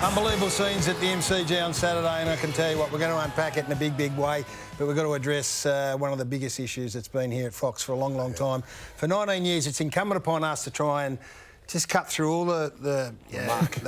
Unbelievable scenes at the MCG on Saturday, and I can tell you what, we're going to unpack it in a big, big way, but we've got to address one of the biggest issues that's been here at Fox for a long, long time. For 19 years, it's incumbent upon us to try and just cut through all the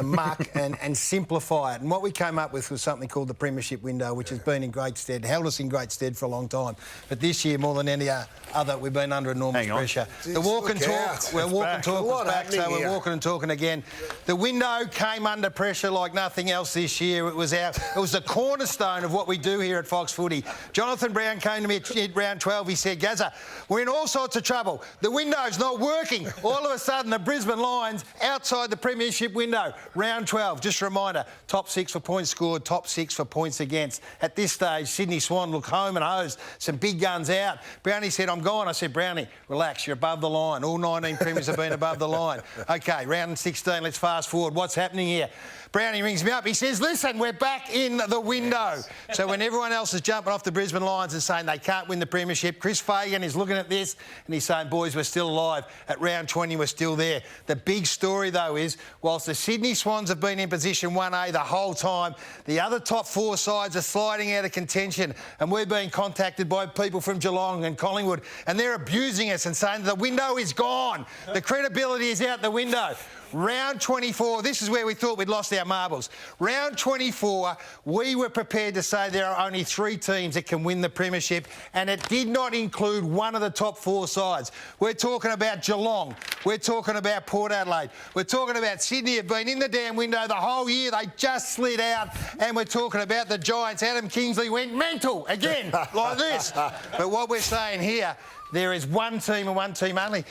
muck and simplify it. And what we came up with was something called the Premiership window, which has been in great stead, held us in great stead for a long time. But this year, more than any other, we've been under enormous pressure. The walk and talk, we're walk and talk was back, so we're walking and talking again. The window came under pressure like nothing else this year. It was the cornerstone of what we do here at Fox Footy. Jonathan Brown came to me at round 12. He said, "Gazza, we're in all sorts of trouble. The window's not working." All of a sudden, the Brisbane Lions outside the Premiership window. Round 12, just a reminder, top 6 for points scored, top 6 for points against. At this stage, Sydney Swan look home and hosed, some big guns out. Brownie said, "I'm gone." I said, "Brownie, relax, you're above the line. All 19 premiers have been above the line." OK, round 16, let's fast forward. What's happening here? Brownie rings me up. He says, "Listen, we're back in the window." So when everyone else is jumping off the Brisbane Lions and saying they can't win the Premiership, Chris Fagan is looking at this and he's saying, "Boys, we're still alive. At round 20, we're still there." The big story, though, is whilst the Sydney Swans have been in position 1A the whole time, the other top 4 sides are sliding out of contention, and we're being contacted by people from Geelong and Collingwood, and they're abusing us and saying the window is gone. The credibility is out the window. Round 24, this is where we thought we'd lost our marbles. Round 24, we were prepared to say there are only 3 teams that can win the Premiership, and it did not include one of the top 4 sides. We're talking about Geelong. We're talking about Port Adelaide. We're talking about Sydney, have been in the damn window the whole year. They just slid out. And we're talking about the Giants. Adam Kingsley went mental again, like this. But what we're saying here, there is one team and one team only.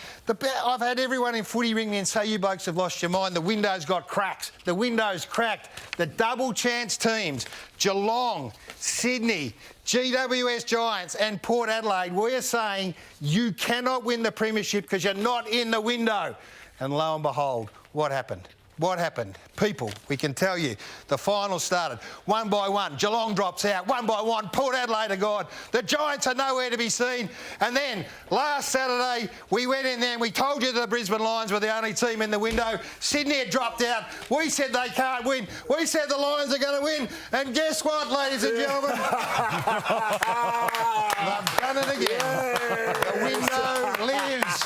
I've had everyone in footy ring me and say, "You blokes have lost your mind. The window's got cracks. The window's cracked." The double chance teams, Geelong, Sydney, GWS Giants and Port Adelaide, we're saying you cannot win the Premiership because you're not in the window. And lo and behold, what happened? What happened? People, we can tell you, the final started. One by one, Geelong drops out. One by one, Port Adelaide are gone. The Giants are nowhere to be seen. And then last Saturday, we went in there and we told you the Brisbane Lions were the only team in the window. Sydney had dropped out. We said they can't win. We said the Lions are going to win. And guess what, ladies and gentlemen? They've done it again. Yeah. The window lives.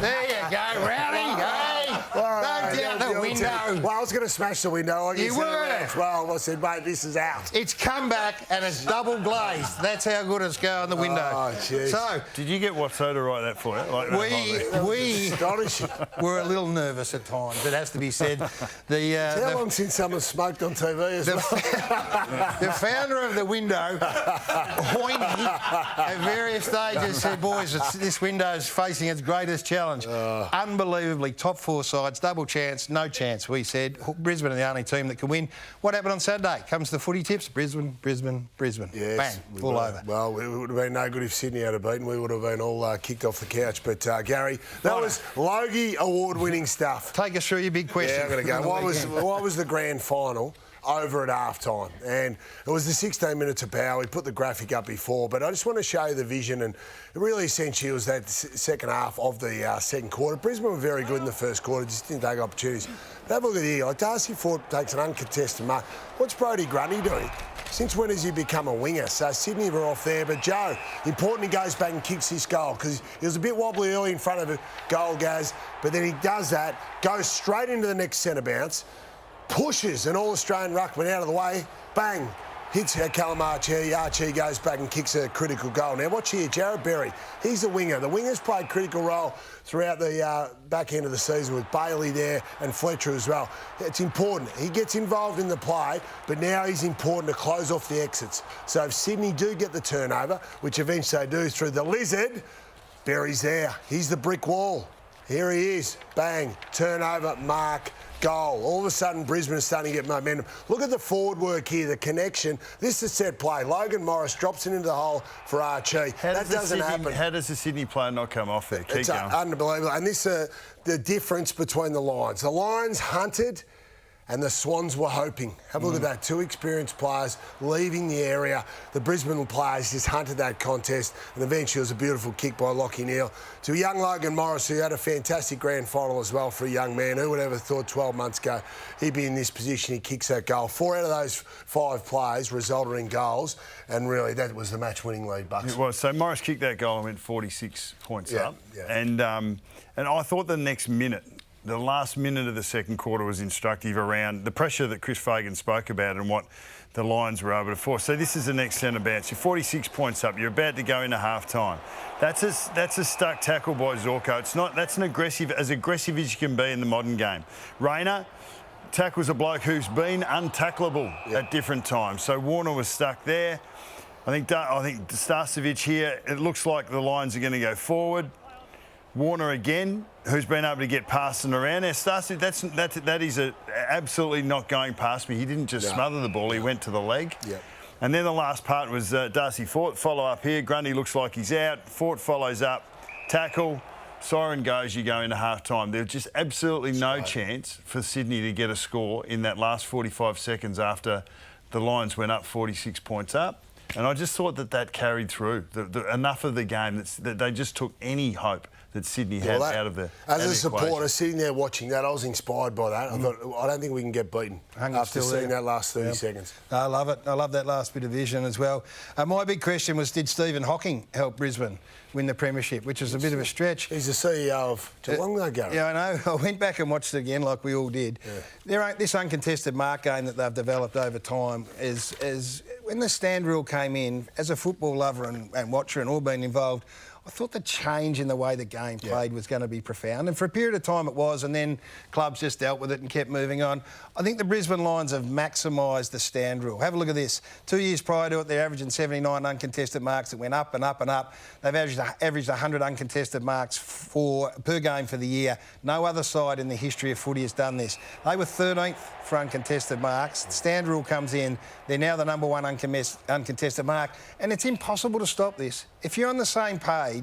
There you go, Rowdy. Hey, don't doubt the window. Well, I was going to smash the window. You were. Well, I said, mate, this is out. It's come back and it's double glazed. That's how good it's going, the window. Oh, jeez. So, did you get Watso to write that for you? Like we were a little nervous at times, it has to be said. How long since someone smoked on TV as well? The founder of the window, Hoyne, at various stages said, "Boys, this window's facing its greatest challenge." Unbelievably, top 4 sides, double chance, no chance. We said Brisbane are the only team that can win. What happened on Saturday? Comes to the footy tips, Brisbane. Yes, bang, all over. Well, it would have been no good if Sydney had beaten. We would have been all kicked off the couch. But, Gary, that was Logie award-winning stuff. Take us through your big question. Yeah, I'm going to go. What was the grand final over at half-time? And it was the 16 minutes of power. We put the graphic up before, but I just want to show you the vision, and it really essentially was that second half of the second quarter. Brisbane were very good in the first quarter, just didn't take opportunities. But have a look at here. Like Darcy Ford takes an uncontested mark. What's Brodie Grundy doing? Since when has he become a winger? So Sydney were off there, but Joe, important he goes back and kicks this goal because he was a bit wobbly early in front of a goal, Gaz, but then he does that, goes straight into the next centre bounce, pushes an All-Australian ruckman out of the way, bang, hits Callum Archie. Archie goes back and kicks a critical goal. Now watch here, Jared Berry, he's the winger. The wingers played critical role throughout the back end of the season with Bailey there and Fletcher as well. It's important. He gets involved in the play, but now he's important to close off the exits. So if Sydney do get the turnover, which eventually they do through the lizard, Berry's there. He's the brick wall. Here he is. Bang. Turnover, mark, goal. All of a sudden, Brisbane is starting to get momentum. Look at the forward work here, the connection. This is set play. Logan Morris drops it into the hole for Archie. That doesn't happen. How does the Sydney player not come off there? It's unbelievable. And this the difference between the Lions. The Lions hunted and the Swans were hoping. Have a look at that. 2 experienced players leaving the area. The Brisbane players just hunted that contest, and eventually it was a beautiful kick by Lachie Neale to young Logan Morris, who had a fantastic grand final as well for a young man. Who would ever thought 12 months ago he'd be in this position? He kicks that goal. 4 out of those 5 plays resulted in goals, and really that was the match-winning lead, Bucks. It was. So Morris kicked that goal and went 46 points up. Yeah. And I thought the next minute, the last minute of the second quarter was instructive around the pressure that Chris Fagan spoke about and what the Lions were able to force. So this is the next centre bounce. You're 46 points up. You're about to go into half-time. That's a stuck tackle by Zorko. It's not. That's as aggressive as you can be in the modern game. Rayner tackles a bloke who's been untackleable at different times. So Warner was stuck there. I think Starcevic here, it looks like the Lions are going to go forward. Warner again, who's been able to get past and around. Now, Starcevic, that is absolutely not going past me. He didn't just smother the ball, he went to the leg. Yeah. And then the last part was Darcy Fort, follow up here. Grundy looks like he's out. Fort follows up, tackle. Siren goes, you go into half-time. There's just absolutely no chance for Sydney to get a score in that last 45 seconds after the Lions went up 46 points up. And I just thought that carried through. Enough of the game that they just took any hope that Sydney had out of the As a supporter, sitting there watching that, I was inspired by that. I thought, I don't think we can get beaten after seeing that last 30 seconds. I love it. I love that last bit of vision as well. My big question was, did Stephen Hocking help Brisbane win the premiership, which is a bit of a stretch? He's the CEO of Geelong, though, Garry. Yeah, I know. I went back and watched it again like we all did. This uncontested mark game that they've developed over time is when the stand rule came in, as a football lover and watcher and all being involved, I thought the change in the way the game played was going to be profound. And for a period of time it was, and then clubs just dealt with it and kept moving on. I think the Brisbane Lions have maximised the stand rule. Have a look at this. 2 years prior to it, they're averaging 79 uncontested marks. It went up and up and up. They've averaged 100 uncontested marks per game for the year. No other side in the history of footy has done this. They were 13th for uncontested marks. The stand rule comes in. They're now the number 1 uncontested mark. And it's impossible to stop this. If you're on the same page,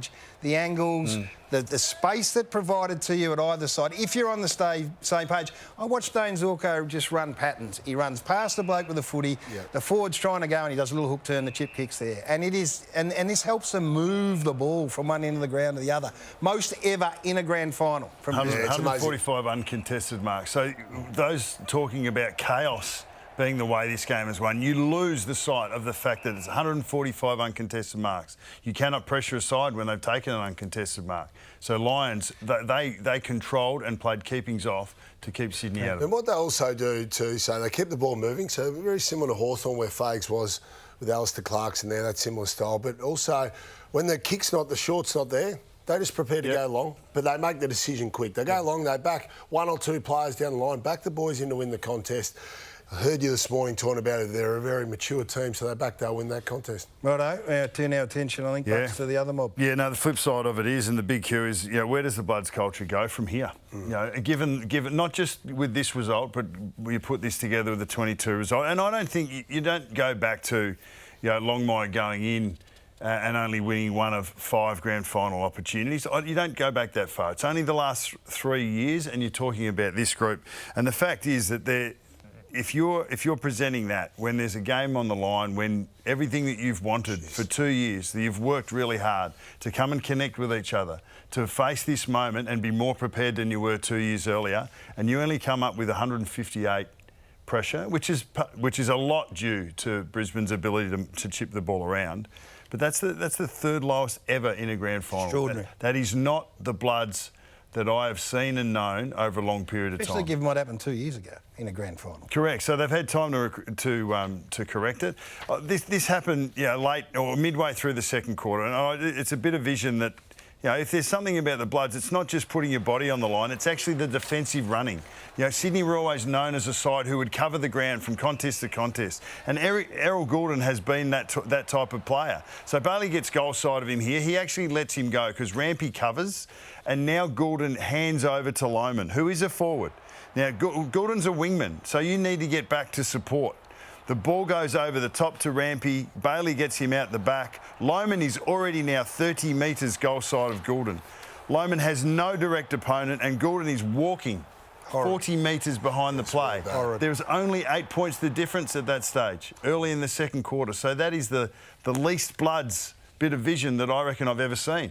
the angles, the space that provided to you at either side, if you're on the same page. I watched Dane Zorko just run patterns. He runs past the bloke with the footy, the forward's trying to go and he does a little hook turn, the chip kicks there. And it is, and this helps them move the ball from one end of the ground to the other. Most ever in a grand final. From 145 uncontested marks. So those talking about chaos being the way this game is won, you lose the sight of the fact that it's 145 uncontested marks. You cannot pressure a side when they've taken an uncontested mark. So Lions, they controlled and played keepings off to keep Sydney out of it. And what they also do too, so they kept the ball moving, so very similar to Hawthorn where Fags was with Alistair Clarkson there, that similar style. But also, when the kick's not, the short's not there, they just prepare to go long, but they make the decision quick. They go long, they back 1 or 2 players down the line, back the boys in to win the contest. I heard you this morning talking about it. They're a very mature team, so they'll win that contest. Righto, turn our attention, I think, back to the other mob. Yeah, no, the flip side of it is, and the big cue is, where does the Bloods culture go from here? Given not just with this result, but we put this together with the 22 result. And I don't think you don't go back to, Longmire going in and only winning 1 of 5 grand final opportunities. You don't go back that far. It's only the last 3 years, and you're talking about this group. And the fact is that if you're presenting that when there's a game on the line, when everything that you've wanted for 2 years, that you've worked really hard to come and connect with each other, to face this moment and be more prepared than you were 2 years earlier, and you only come up with 158 pressure, which is a lot due to Brisbane's ability to chip the ball around. But that's the third lowest ever in a grand final. Extraordinary. That is not the Bloods that I have seen and known over a long period of time. Especially given what happened 2 years ago in a grand final. Correct. So they've had time to correct it. This happened, late or midway through the second quarter, and it's a bit of vision that, if there's something about the Bloods, it's not just putting your body on the line, it's actually the defensive running. Sydney were always known as a side who would cover the ground from contest to contest. And Errol Goulden has been that type of player. So Bailey gets goal side of him here. He actually lets him go because Rampy covers, and now Goulden hands over to Lohman, who is a forward. Now, Goulden's a wingman, so you need to get back to support. The ball goes over the top to Rampy. Bailey gets him out the back. Lohman is already now 30 metres goal side of Goulden. Lohman has no direct opponent, and Goulden is walking 40 metres behind the play. There's only 8 points the difference at that stage, early in the second quarter. So that is the least bloods bit of vision that I reckon I've ever seen.